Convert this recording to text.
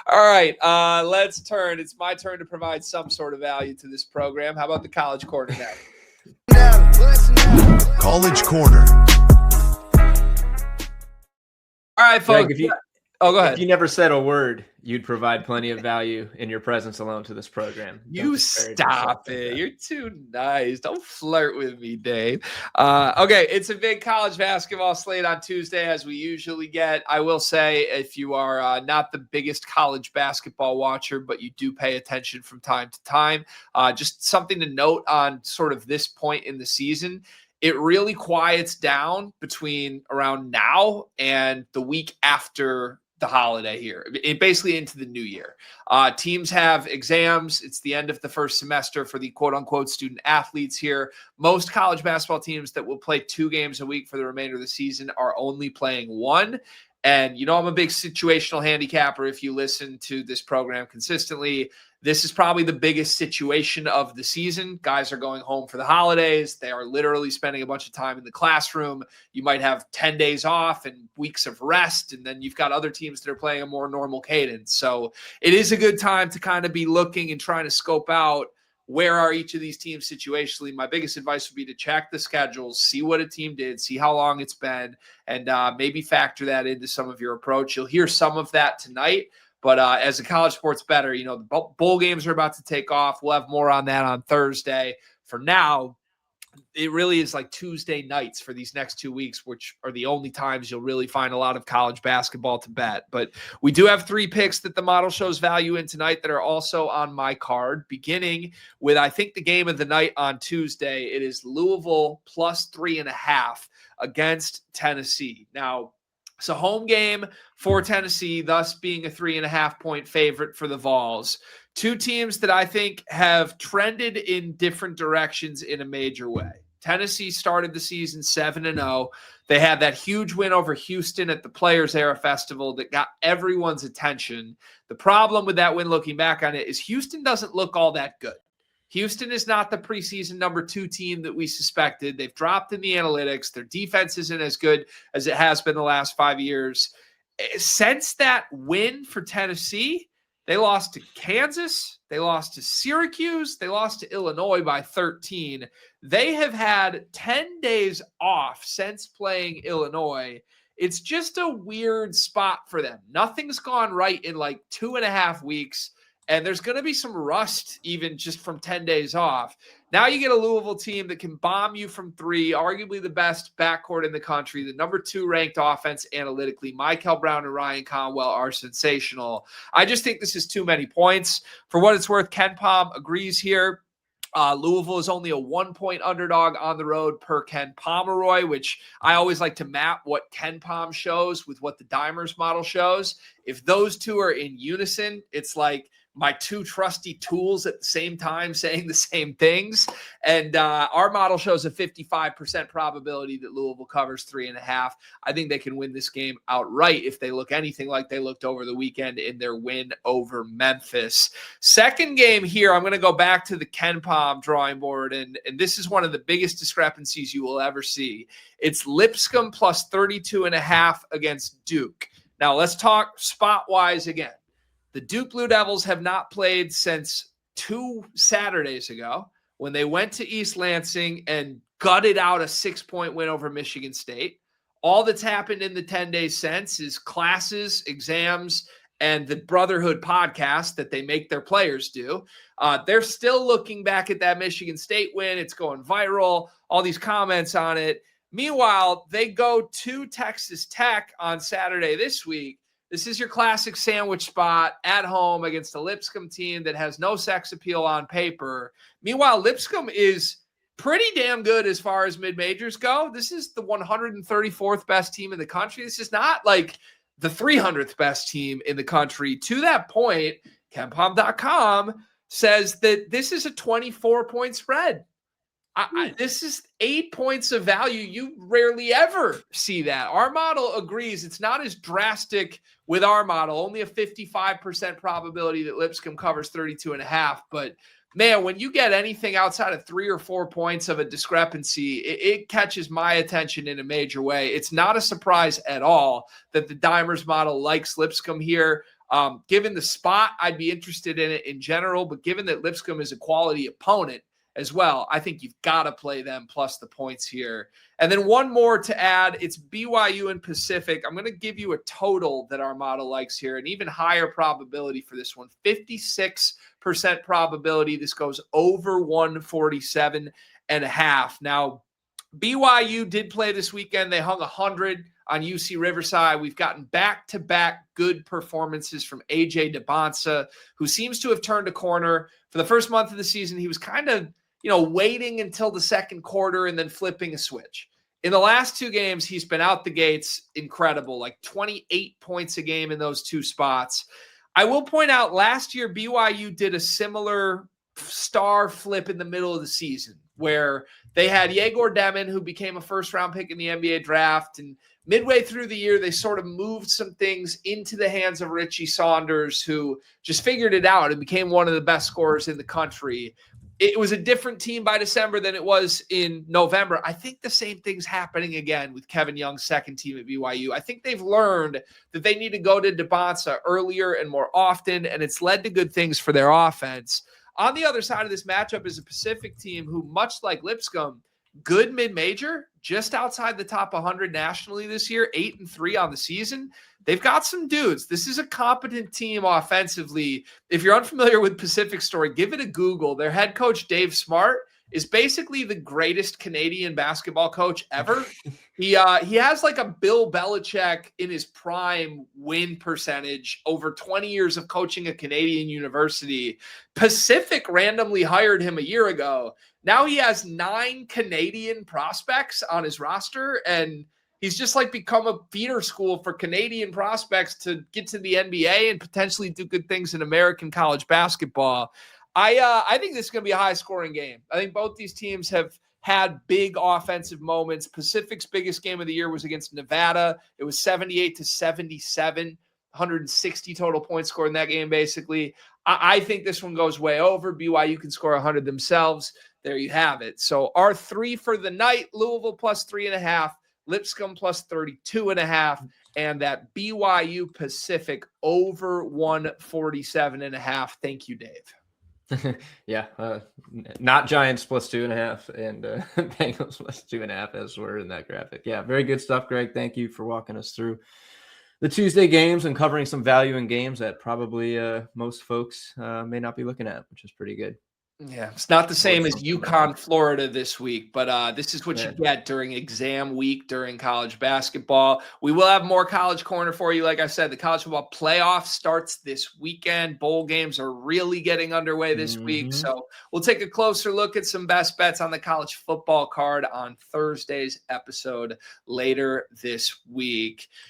All right, let's turn. It's my turn to provide some sort of value to this program. How about the College Corner now? College Corner. All right, folks. Greg, go ahead. If you never said a word, you'd provide plenty of value in your presence alone to this program. You stop it. You're too nice. Don't flirt with me, Dave. Okay, it's a big college basketball slate on Tuesday, as we usually get. I will say, if you are not the biggest college basketball watcher, but you do pay attention from time to time, just something to note on sort of this point in the season. It really quiets down between around now and the week after the holiday here, basically into the new year. Teams have exams. It's the end of the first semester for the quote unquote student athletes here. Most college basketball teams that will play 2 games a week for the remainder of the season are only playing 1. And I'm a big situational handicapper. If you listen to this program consistently, this is probably the biggest situation of the season. Guys are going home for the holidays. They are literally spending a bunch of time in the classroom. You might have 10 days off and weeks of rest, and then you've got other teams that are playing a more normal cadence. So it is a good time to kind of be looking and trying to scope out where are each of these teams situationally. My biggest advice would be to check the schedules, see what a team did, see how long it's been, and maybe factor that into some of your approach. You'll hear some of that tonight. But as a college sports bettor, the bowl games are about to take off. We'll have more on that on Thursday. For now, it really is like Tuesday nights for these next 2 weeks, which are the only times you'll really find a lot of college basketball to bet. But we do have 3 picks that the model shows value in tonight that are also on my card, beginning with, I think, the game of the night on Tuesday. It is Louisville plus 3.5 against Tennessee. Now, it's a home game for Tennessee, thus being a 3.5-point favorite for the Vols. 2 teams that I think have trended in different directions in a major way. Tennessee started the season 7-0. They had that huge win over Houston at the Players Era Festival that got everyone's attention. The problem with that win, looking back on it, is Houston doesn't look all that good. Houston is not the preseason number 2 team that we suspected. They've dropped in the analytics. Their defense isn't as good as it has been the last 5 years. Since that win for Tennessee, they lost to Kansas. They lost to Syracuse. They lost to Illinois by 13. They have had 10 days off since playing Illinois. It's just a weird spot for them. Nothing's gone right in like 2.5 weeks. And there's going to be some rust even just from 10 days off. Now you get a Louisville team that can bomb you from 3, arguably the best backcourt in the country, the number 2 ranked offense analytically. Michael Brown and Ryan Conwell are sensational. I just think this is too many points. For what it's worth, Ken Pom agrees here. Louisville is only a 1-point underdog on the road per Ken Pomeroy, which I always like to map what Ken Pom shows with what the Dimers model shows. If those 2 are in unison, it's like my 2 trusty tools at the same time saying the same things. And our model shows a 55% probability that Louisville covers 3.5. I think they can win this game outright if they look anything like they looked over the weekend in their win over Memphis. Second game here, I'm going to go back to the Ken Pom drawing board. And this is one of the biggest discrepancies you will ever see. It's Lipscomb plus 32.5 against Duke. Now let's talk spot-wise again. The Duke Blue Devils have not played since 2 Saturdays ago when they went to East Lansing and gutted out a 6-point win over Michigan State. All that's happened in the 10 days since is classes, exams, and the Brotherhood podcast that they make their players do. They're still looking back at that Michigan State win. It's going viral, all these comments on it. Meanwhile, they go to Texas Tech on Saturday this week. This is your classic sandwich spot at home against a Lipscomb team that has no sex appeal on paper. Meanwhile, Lipscomb is pretty damn good as far as mid-majors go. This is the 134th best team in the country. This is not like the 300th best team in the country. To that point, KenPom.com says that this is a 24-point spread. This is 8 points of value. You rarely ever see that. Our model agrees. It's not as drastic with our model, only a 55% probability that Lipscomb covers 32.5. But man, when you get anything outside of 3 or 4 points of a discrepancy, it catches my attention in a major way. It's not a surprise at all that the Dimers model likes Lipscomb here. Given the spot, I'd be interested in it in general, but given that Lipscomb is a quality opponent as well, I think you've got to play them plus the points here. And then one more to add, it's BYU and Pacific. I'm going to give you a total that our model likes here, an even higher probability for this one, 56% probability. This goes over 147.5. Now, BYU did play this weekend. They hung 100 on UC Riverside. We've gotten back-to-back good performances from AJ DeBonsa, who seems to have turned a corner. For the first month of the season, he was kind of, waiting until the second quarter and then flipping a switch. In the last two games, he's been out the gates incredible, like 28 points a game in those two spots. I will point out last year, BYU did a similar star flip in the middle of the season where they had Yegor Demon, who became a first-round pick in the NBA draft, and midway through the year, they sort of moved some things into the hands of Richie Saunders, who just figured it out and became one of the best scorers in the country. It was a different team by December than it was in November. I think the same thing's happening again with Kevin Young's second team at BYU. I think they've learned that they need to go to DeBonsa earlier and more often, and it's led to good things for their offense. On the other side of this matchup is a Pacific team who, much like Lipscomb, good mid-major, just outside the top 100 nationally this year, 8-3 on the season. They've got some dudes. This is a competent team offensively. If you're unfamiliar with Pacific story, give it a Google. Their head coach, Dave Smart, is basically the greatest Canadian basketball coach ever. He has like a Bill Belichick in his prime win percentage over 20 years of coaching a Canadian university. Pacific randomly hired him a year ago. Now he has 9 Canadian prospects on his roster, and he's just like become a feeder school for Canadian prospects to get to the NBA and potentially do good things in American college basketball. I think this is going to be a high-scoring game. I think both these teams have had big offensive moments. Pacific's biggest game of the year was against Nevada. It was 78-77, 160 total points scored in that game, basically. I think this one goes way over. BYU can score 100 themselves. There you have it. So our 3 for the night, Louisville plus 3.5, Lipscomb plus 32.5, and that BYU Pacific over 147.5. Thank you, Dave. Yeah, not Giants plus 2.5 and Bengals plus 2.5 as we're in that graphic. Yeah, very good stuff, Greg. Thank you for walking us through the Tuesday games and covering some value in games that probably most folks may not be looking at, which is pretty good. Yeah, it's not the same as UConn, Florida this week, but this is what you get during exam week during college basketball. We will have more College Corner for you. Like I said, the college football playoff starts this weekend. Bowl games are really getting underway this week. So we'll take a closer look at some best bets on the college football card on Thursday's episode later this week.